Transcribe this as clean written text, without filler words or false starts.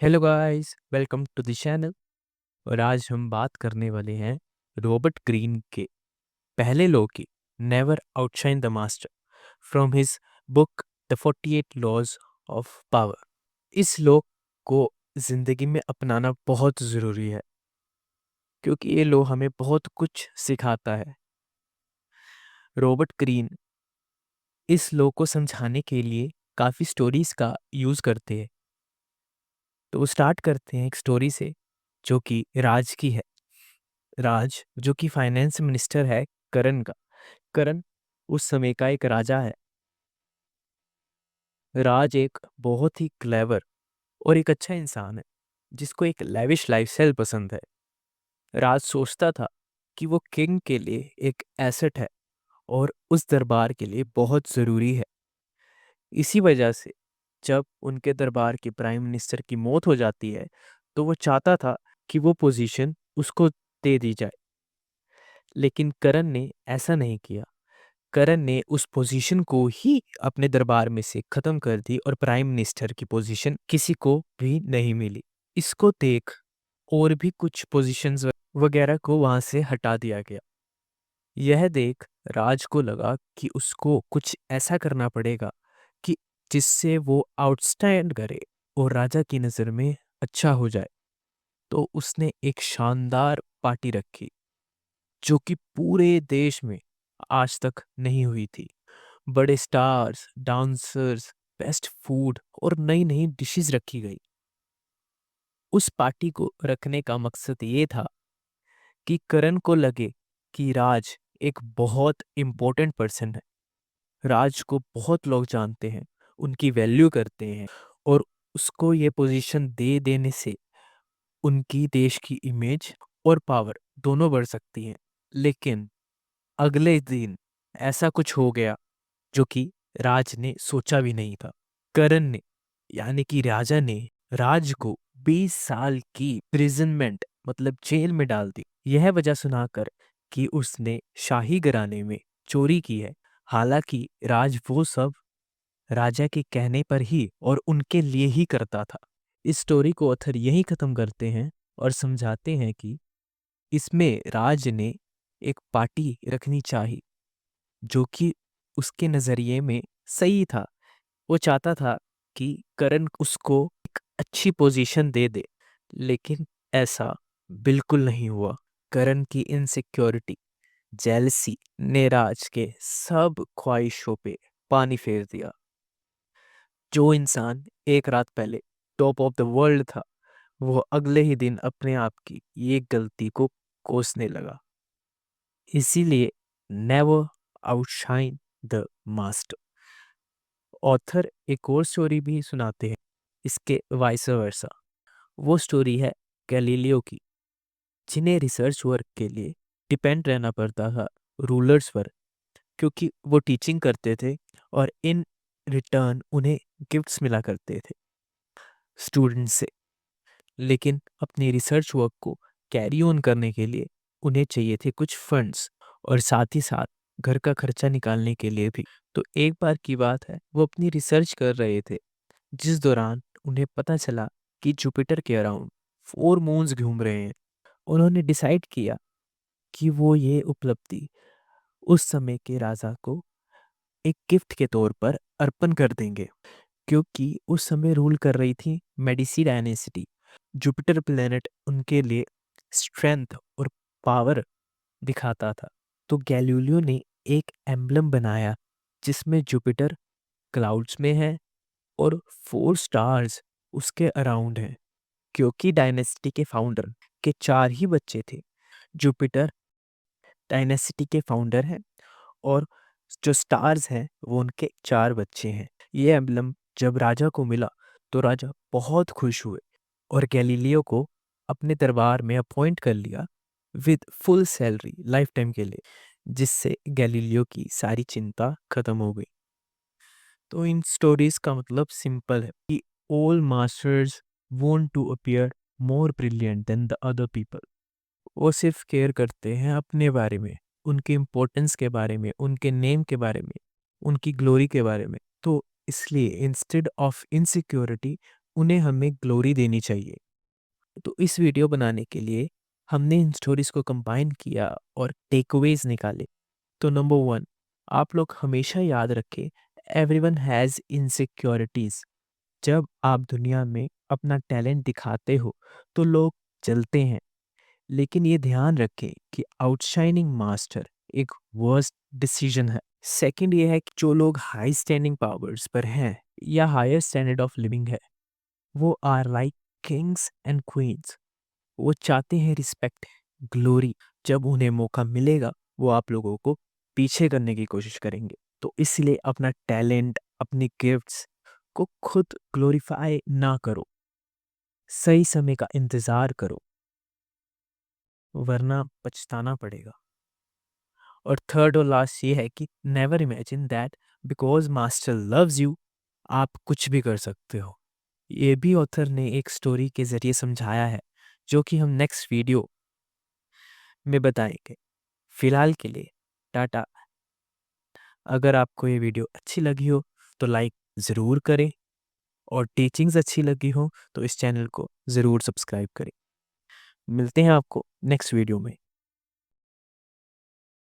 Hello guys, welcome to the channel. और आज हम बात करने वाले हैं रॉबर्ट ग्रीन के पहले लॉ की, never outshine the master, from his book the 48 laws of power. इस लॉ को जिंदगी में अपनाना बहुत ज़रूरी है क्योंकि ये लॉ हमें बहुत कुछ सिखाता है। रॉबर्ट ग्रीन इस लॉ को समझाने के लिए काफ़ी स्टोरीज का यूज़ करते हैं। तो स्टार्ट करते हैं एक स्टोरी से जो कि राज की है। राज जो कि फाइनेंस मिनिस्टर है करण का। करण उस समय का एक राजा है। राज एक बहुत ही क्लेवर और एक अच्छा इंसान है जिसको एक लेविश लाइफस्टाइल पसंद है। राज सोचता था कि वो किंग के लिए एक एसेट है और उस दरबार के लिए बहुत ज़रूरी है। इसी वजह से जब उनके दरबार के प्राइम मिनिस्टर की मौत हो जाती है तो वो चाहता था कि वो पोजीशन उसको दे दी जाए। लेकिन करण ने ऐसा नहीं किया। करण ने उस पोजीशन को ही अपने दरबार में से खत्म कर दी और प्राइम मिनिस्टर की पोजीशन किसी को भी नहीं मिली। इसको देख और भी कुछ पोजीशंस वगैरह को वहां से हटा दिया गया। यह देख राज को लगा कि उसको कुछ ऐसा करना पड़ेगा कि जिससे वो आउटस्टैंड करे और राजा की नज़र में अच्छा हो जाए। तो उसने एक शानदार पार्टी रखी जो कि पूरे देश में आज तक नहीं हुई थी। बड़े स्टार्स, डांसर्स, बेस्ट फूड और नई नई डिशेस रखी गई। उस पार्टी को रखने का मकसद ये था कि करण को लगे कि राज एक बहुत इम्पोर्टेंट पर्सन है। राज को बहुत लोग जानते हैं, उनकी वैल्यू करते हैं और उसको ये पोजीशन दे देने से उनकी देश की इमेज और पावर दोनों बढ़ सकती हैं। लेकिन अगले दिन ऐसा कुछ हो गया जो कि राज ने सोचा भी नहीं था। करण ने यानी कि राजा ने राज को 20 साल की प्रिजनमेंट मतलब जेल में डाल दी। यह वजह सुनाकर कि उसने शाही घराने में चोरी की है। हालांकि राज वो सब राजा के कहने पर ही और उनके लिए ही करता था। इस स्टोरी को ऑथर यही खत्म करते हैं और समझाते हैं कि इसमें राज ने एक पार्टी रखनी चाहिए जो कि उसके नज़रिए में सही था। वो चाहता था कि करण उसको एक अच्छी पोजीशन दे दे, लेकिन ऐसा बिल्कुल नहीं हुआ। करण की इनसिक्योरिटी, जेलसी ने राज के सब ख्वाहिशों पे पानी फेर दिया। जो इंसान एक रात पहले टॉप ऑफ द वर्ल्ड था, वो अगले ही दिन अपने आप की ये गलती को कोसने लगा। इसीलिए never outshine the master. Author एक और स्टोरी भी सुनाते हैं इसके वाइस वर्सा। वो स्टोरी है गैलीलियो की, जिन्हें रिसर्च वर्क के लिए डिपेंड रहना पड़ता था रूलर्स पर, क्योंकि वो टीचिंग करते थे और इन रिटर्न उन्हें गिफ्ट्स मिला करते थे स्टूडेंट्स से। लेकिन अपनी रिसर्च वर्क को कैरी ऑन करने के लिए उन्हें चाहिए थे कुछ फंड्स और साथ ही साथ घर का खर्चा निकालने के लिए भी। तो एक बार की बात है, वो अपनी रिसर्च कर रहे थे जिस दौरान उन्हें पता चला कि जुपिटर के अराउंड 4 मून्स घूम रहे हैं। उन्होंने डिसाइड किया कि वो ये उपलब्धि उस समय के राजा को एक गिफ्ट के तौर पर अर्पण कर देंगे, क्योंकि उस समय रूल कर रही थी मेडिसी डायनेसिटी। जुपिटर प्लेनेट उनके लिए स्ट्रेंथ और पावर दिखाता था। तो गैलीलियो ने एक एम्बलम बनाया जिसमें जुपिटर क्लाउड्स में है और 4 स्टार्स उसके अराउंड हैं, क्योंकि डायनेसिटी के फाउंडर के 4 ही बच्चे थे। जुपिटर डायनेसिटी के फाउंडर हैं और जो स्टार्स हैं वो उनके 4 बच्चे हैं। ये एम्बलम जब राजा को मिला तो राजा बहुत खुश हुए और गैलीलियो को अपने दरबार में अपॉइंट कर लिया with full salary life time के लिए, जिससे गैलीलियो की सारी चिंता खत्म हो गई। तो इन स्टोरीज का मतलब सिंपल है कि all masters want to appear more brilliant than the other people. वो सिर्फ केयर करते हैं अपने बारे में, उनके इम्पोर्टेंस के बारे में, उनके नेम के बारे में, उनकी ग्लोरी के बारे में। तो इसलिए इंस्टेड ऑफ इनसिक्योरिटी उन्हें हमें ग्लोरी देनी चाहिए। तो इस वीडियो बनाने के लिए हमने इन स्टोरीज को कंबाइन किया और टेकअवेज निकाले। तो नंबर 1, आप लोग हमेशा याद रखें, एवरीवन हैज़ इनसिक्योरिटीज़। जब आप दुनिया में अपना टैलेंट दिखाते हो तो लोग जलते हैं, लेकिन ये ध्यान रखें कि आउटशाइनिंग मास्टर एक वर्स्ट डिसीजन है। सेकंड ये है कि जो लोग हाई स्टैंडिंग पावर्स पर हैं या हायर स्टैंडर्ड ऑफ लिविंग है, वो are like kings and queens. वो चाहते हैं रिस्पेक्ट, ग्लोरी। जब उन्हें मौका मिलेगा वो आप लोगों को पीछे करने की कोशिश करेंगे। तो इसलिए अपना टैलेंट, अपनी गिफ्ट्स को खुद ग्लोरीफाई ना करो, सही समय का इंतज़ार करो, वरना पछताना पड़ेगा। और थर्ड और लास्ट ये है कि never imagine that because master loves you आप कुछ भी कर सकते हो। ये भी ऑथर ने एक स्टोरी के ज़रिए समझाया है, जो कि हम नेक्स्ट वीडियो में बताएंगे। फिलहाल के लिए टाटा। अगर आपको ये वीडियो अच्छी लगी हो तो लाइक ज़रूर करें, और टीचिंग्स अच्छी लगी हो तो इस चैनल को ज़रूर सब्सक्राइब करें। मिलते हैं आपको नेक्स्ट वीडियो में।